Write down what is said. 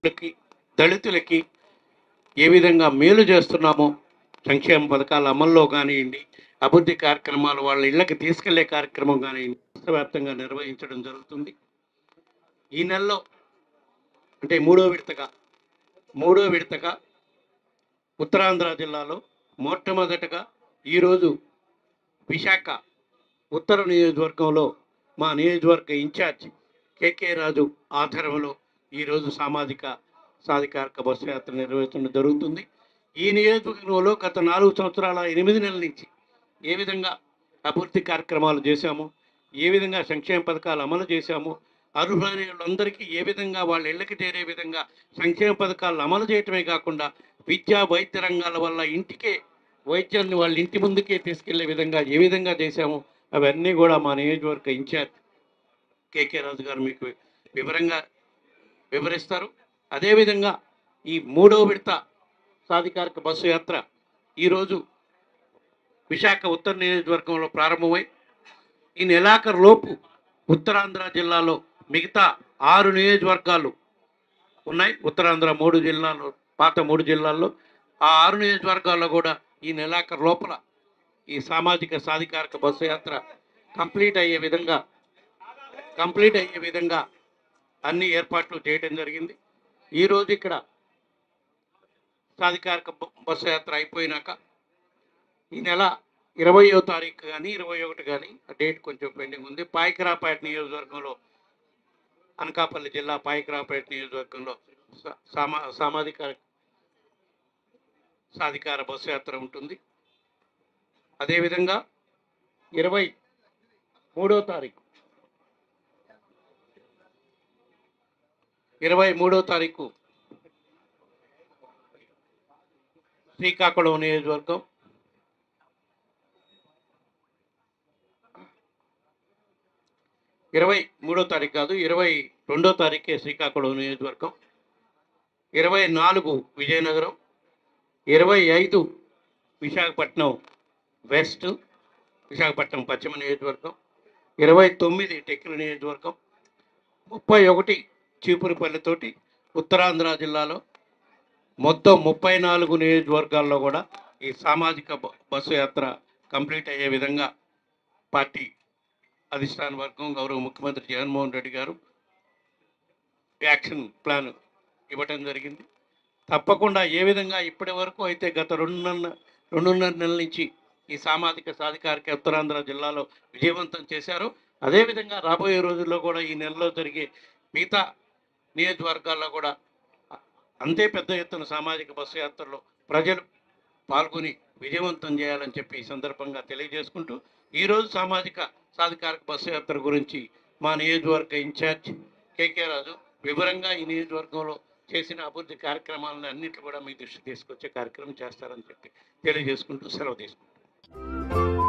దళితులకి ఏ విధంగా మేలు చేస్తున్నామో సంక్షేమ పథకాల అమల్లో కానివ్వండి, అభివృద్ధి కార్యక్రమాలు వాళ్ళ ఇళ్ళకి తీసుకెళ్లే కార్యక్రమం కానివ్వండి రాష్ట్ర వ్యాప్తంగా నిర్వహించడం జరుగుతుంది. ఈ నెలలో అంటే మూడో విడతగా ఉత్తరాంధ్ర జిల్లాలో మొట్టమొదటగా ఈరోజు విశాఖ ఉత్తర నియోజకవర్గంలో మా నియోజకవర్గ ఇన్ఛార్జ్ కేకే రాజు ఆధ్వర్యంలో ఈరోజు సాధికారిక బస్సు యాత్ర నిర్వహించడం జరుగుతుంది. ఈ నియోజకవర్గంలో గత 4 సంవత్సరాల 8 నెలల నుంచి ఏ విధంగా అభివృద్ధి కార్యక్రమాలు చేశామో, ఏ విధంగా సంక్షేమ పథకాలు అమలు చేశామో, అర్హులైన వాళ్ళందరికీ ఏ విధంగా వాళ్ళ ఇళ్ళకి చేరే విధంగా సంక్షేమ పథకాలను అమలు చేయటమే కాకుండా విద్యా వైద్య రంగాల వల్ల ఇంటికే వైద్యాన్ని వాళ్ళ ఇంటి ముందుకే తీసుకెళ్లే విధంగా ఏ విధంగా చేశామో అవన్నీ కూడా మా నియోజకవర్గ ఇన్ఛార్జ్ కేకే రాజు గారు మీకు వివరంగా వివరిస్తారు. అదేవిధంగా ఈ మూడవ విడత సాధికారిక బస్సు యాత్ర ఈరోజు విశాఖ ఉత్తర నియోజకవర్గంలో ప్రారంభమై ఈ నెలాఖరులోపు ఉత్తరాంధ్ర జిల్లాలో మిగతా 6 నియోజకవర్గాలు ఉన్నాయి. ఉత్తరాంధ్ర 3 జిల్లాలు, పాత 3 జిల్లాల్లో ఆ 6 నియోజకవర్గాల్లో కూడా ఈ నెలాఖరు లోపల ఈ సాధికారిక బస్సు యాత్ర కంప్లీట్ అయ్యే విధంగా అన్ని ఏర్పాట్లు చేయడం జరిగింది. ఈరోజు ఇక్కడ సాధికారిక బస్సు యాత్ర అయిపోయినాక ఈ నెల 20వ తారీఖు కానీ 21 కానీ ఆ డేట్ కొంచెం పెండింగ్ ఉంది. పాయకరాపేట నియోజకవర్గంలో, అనకాపల్లి జిల్లా పాయకరాపేట నియోజకవర్గంలో సాధికార బస్సు యాత్ర ఉంటుంది. అదేవిధంగా 23వ తారీఖు శ్రీకాకుళం నియోజకవర్గం, 23వ తారీఖు కాదు 22వ తారీఖే శ్రీకాకుళం నియోజకవర్గం, 24 విజయనగరం, 25 విశాఖపట్నం వెస్ట్, విశాఖపట్నం పశ్చిమ నియోజకవర్గం, 29 టెక్కలి నియోజకవర్గం, 31 చీపురుపల్లితోటి ఉత్తరాంధ్ర జిల్లాలో మొత్తం 34 నియోజకవర్గాల్లో కూడా ఈ బస్సు యాత్ర కంప్లీట్ అయ్యే విధంగా పార్టీ అధిష్టాన వర్గం గౌరవ ముఖ్యమంత్రి జగన్మోహన్ రెడ్డి గారు యాక్షన్ ప్లాన్ ఇవ్వటం జరిగింది. తప్పకుండా ఏ విధంగా ఇప్పటి వరకు అయితే గత 2.5 నెలల నుంచి ఈ సాధికారిక ఉత్తరాంధ్ర జిల్లాలో విజయవంతం చేశారు, అదేవిధంగా రాబోయే రోజుల్లో కూడా ఈ నెలలో జరిగే మిగతా నియోజకవర్గాల్లో కూడా అంతే పెద్ద ఎత్తున సామాజిక బస్సు యాత్రలో ప్రజలు పాల్గొని విజయవంతం చేయాలని చెప్పి ఈ సందర్భంగా తెలియజేసుకుంటూ ఈరోజు సాధికారిక బస్సు యాత్ర గురించి మా నియోజకవర్గ ఇన్ఛార్జ్ కేకే రాజు వివరంగా ఈ నియోజకవర్గంలో చేసిన అభివృద్ధి కార్యక్రమాలను అన్నింటినీ కూడా మీ దృష్టికి తీసుకొచ్చే కార్యక్రమం చేస్తారని చెప్పి తెలియజేసుకుంటూ సెలవు తీసుకుంటాం.